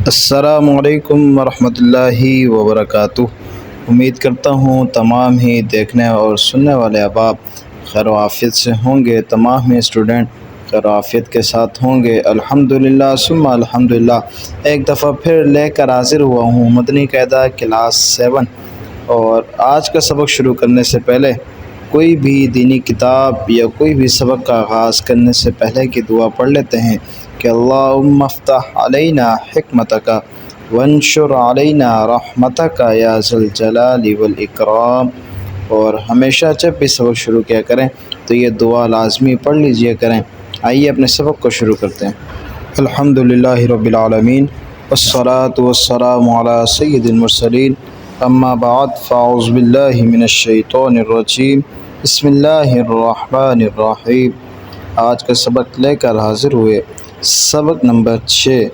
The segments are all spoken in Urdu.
السلام علیکم ورحمۃ اللہ وبرکاتہ۔ امید کرتا ہوں تمام ہی دیکھنے اور سننے والے احباب خیر و عافیت سے ہوں گے، تمام ہی اسٹوڈنٹ خیر و عافیت کے ساتھ ہوں گے۔ الحمدللہ ثم الحمدللہ، ایک دفعہ پھر لے کر حاضر ہوا ہوں مدنی قاعدہ کلاس 7، اور آج کا سبق شروع کرنے سے پہلے کوئی بھی دینی کتاب یا کوئی بھی سبق کا آغاز کرنے سے پہلے کی دعا پڑھ لیتے ہیں کہ اللہم افتح علینا حکمتک وانشر علینا رحمتک یا ذی الجلال والاکرام۔ اور ہمیشہ جب بھی سبق شروع کیا کریں تو یہ دعا لازمی پڑھ لیجئے کریں۔ آئیے اپنے سبق کو شروع کرتے ہیں۔ الحمدللہ رب العالمین والصلاة والسلام علی سید المرسلین، اما بعد فاعوذ باللہ من الشیطان الرجیم، بسم اللہ الرحمن الرحیم۔ آج کا سبق لے کر حاضر ہوئے سبق نمبر 6۔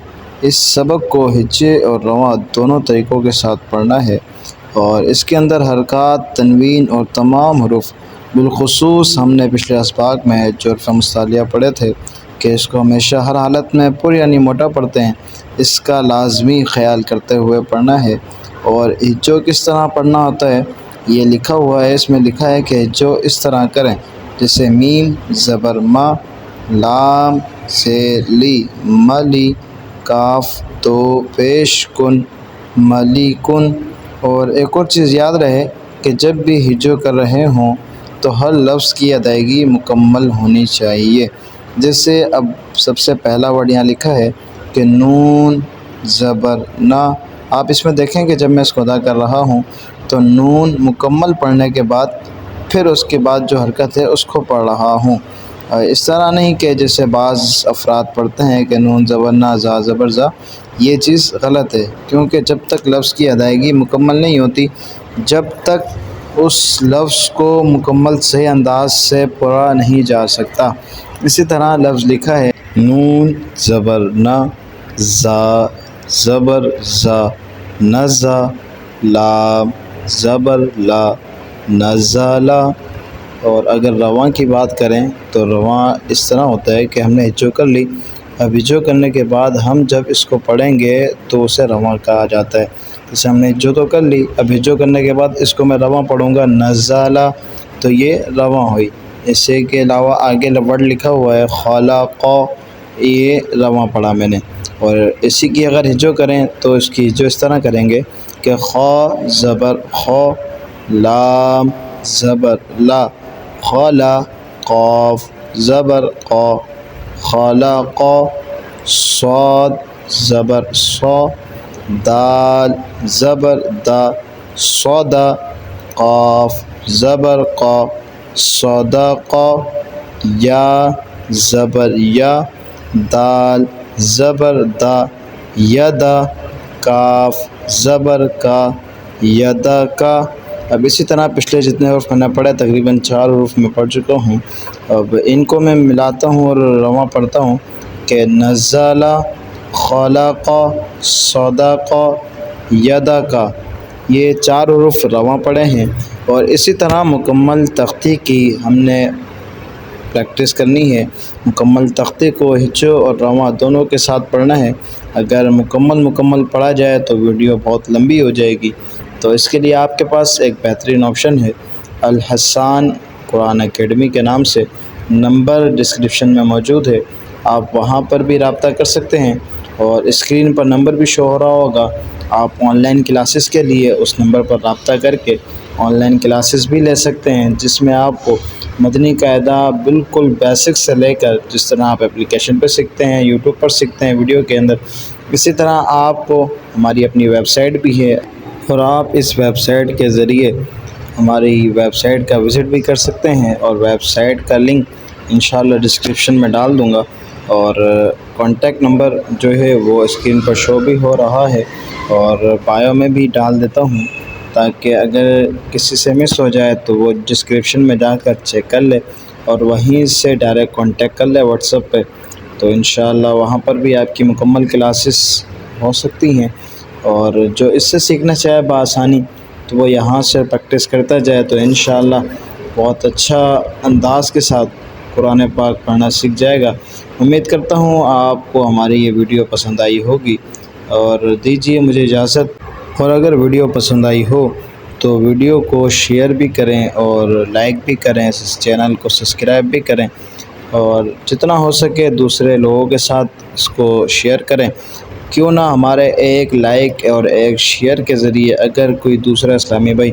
اس سبق کو ہجے اور رواں دونوں طریقوں کے ساتھ پڑھنا ہے، اور اس کے اندر حرکات، تنوین اور تمام حروف، بالخصوص ہم نے پچھلے اسباق میں جو حرف مستعلیہ پڑھے تھے کہ اس کو ہمیشہ ہر حالت میں پر یعنی موٹا پڑھتے ہیں، اس کا لازمی خیال کرتے ہوئے پڑھنا ہے۔ اور ہجو کس طرح پڑھنا ہوتا ہے یہ لکھا ہوا ہے، اس میں لکھا ہے کہ ہجو اس طرح کریں جیسے میم زبر ما، لام سے لی ملی، کاف تو پیش کن ملی کن۔ اور ایک اور چیز یاد رہے کہ جب بھی ہجو کر رہے ہوں تو ہر لفظ کی ادائیگی مکمل ہونی چاہیے۔ جیسے اب سب سے پہلا ورڈ یہاں لکھا ہے کہ نون زبر نا، آپ اس میں دیکھیں کہ جب میں اس کو ادا کر رہا ہوں تو نون مکمل پڑھنے کے بعد پھر اس کے بعد جو حرکت ہے اس کو پڑھ رہا ہوں، اس طرح نہیں کہ جیسے بعض افراد پڑھتے ہیں کہ نون زبر نا زا زبر زا۔ یہ چیز غلط ہے، کیونکہ جب تک لفظ کی ادائیگی مکمل نہیں ہوتی، جب تک اس لفظ کو مکمل صحیح انداز سے پڑھا نہیں جا سکتا۔ اسی طرح لفظ لکھا ہے نون زبر نا، زا زبر زا، نزا، لام زبر لا، نزالا۔ اور اگر رواں کی بات کریں تو رواں اس طرح ہوتا ہے کہ ہم نے ہجو کر لی، اب ہجو کرنے کے بعد ہم جب اس کو پڑھیں گے تو اسے رواں کہا جاتا ہے۔ جیسے ہم نے ہجو تو کر لی، اب ہجو کرنے کے بعد اس کو میں رواں پڑھوں گا نزالا، تو یہ رواں ہوئی۔ اس کے علاوہ آگے ورڈ لکھا ہوا ہے خلق، یہ رواں پڑھا میں نے۔ اور اسی کی اگر ہجو کریں تو اس کی ہجو اس طرح کریں گے کہ خا زبر خو، لام زبر لا، خلا، قاف زبر قا، خلق، صاد زبر صا، دال زبر دا، صدا، قاف زبر قا، صدق، یا زبر یا، دال زبر دا، یدا، کاف زبر کا، یدا کا۔ اب اسی طرح پچھلے جتنے حروف میں نے پڑھے تقریباً 4 حروف میں پڑھ چکا ہوں، اب ان کو میں ملاتا ہوں اور رواں پڑھتا ہوں کہ نزالا، خلق، صدق، یدک۔ یہ 4 حروف رواں پڑھے ہیں، اور اسی طرح مکمل تختی کی ہم نے پریکٹس کرنی ہے۔ مکمل تختی کو ہجو اور رواں دونوں کے ساتھ پڑھنا ہے۔ اگر مکمل پڑھا جائے تو ویڈیو بہت لمبی ہو جائے گی، تو اس کے لیے آپ کے پاس ایک بہترین آپشن ہے الحسان قرآن اکیڈمی کے نام سے، نمبر ڈسکرپشن میں موجود ہے، آپ وہاں پر بھی رابطہ کر سکتے ہیں، اور اسکرین پر نمبر بھی شو ہو رہا ہوگا۔ آپ آن لائن کلاسز کے لیے اس نمبر پر رابطہ کر کے آن لائن کلاسز بھی لے سکتے ہیں، جس میں آپ کو مدنی قاعدہ بالکل بیسک سے لے کر جس طرح آپ اپلیکیشن پہ سیکھتے ہیں، یوٹیوب پر سیکھتے ہیں ویڈیو کے اندر، اسی طرح آپ کو ہماری اپنی ویب سائٹ بھی ہے، اور آپ اس ویب سائٹ کے ذریعے ہماری ویب سائٹ کا وزٹ بھی کر سکتے ہیں، اور ویب سائٹ کا لنک انشاءاللہ ڈسکرپشن میں ڈال دوں گا، اور کانٹیکٹ نمبر جو ہے وہ اسکرین پر شو بھی ہو رہا ہے، اور بایو میں بھی ڈال دیتا ہوں، تاکہ اگر کسی سے مس ہو جائے تو وہ ڈسکرپشن میں جا کر چیک کر لے، اور وہیں سے ڈائریکٹ کانٹیکٹ کر لے واٹس ایپ پہ، تو انشاءاللہ وہاں پر بھی آپ کی مکمل کلاسز ہو سکتی ہیں۔ اور جو اس سے سیکھنا چاہے بآسانی تو وہ یہاں سے پریکٹس کرتا جائے تو انشاءاللہ بہت اچھا انداز کے ساتھ قرآن پاک پڑھنا سیکھ جائے گا۔ امید کرتا ہوں آپ کو ہماری یہ ویڈیو پسند آئی ہوگی۔ اور دیجیے مجھے اجازت۔ اور اگر ویڈیو پسند آئی ہو تو ویڈیو کو شیئر بھی کریں اور لائک بھی کریں، اس چینل کو سبسکرائب بھی کریں، اور جتنا ہو سکے دوسرے لوگوں کے ساتھ اس کو شیئر کریں۔ کیوں نہ ہمارے ایک لائک اور ایک شیئر کے ذریعے اگر کوئی دوسرا اسلامی بھائی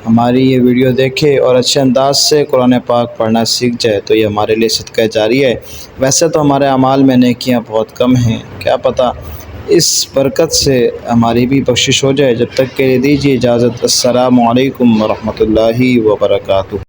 ہماری یہ ویڈیو دیکھے اور اچھے انداز سے قرآن پاک پڑھنا سیکھ جائے تو یہ ہمارے لیے صدقہ جاریہ ہے۔ ویسے تو ہمارے اعمال میں نیکیاں بہت کم ہیں، کیا پتہ اس برکت سے ہماری بھی بخشش ہو جائے۔ جب تک کے لیے دیجیے اجازت۔ السلام علیکم ورحمۃ اللہ وبرکاتہ۔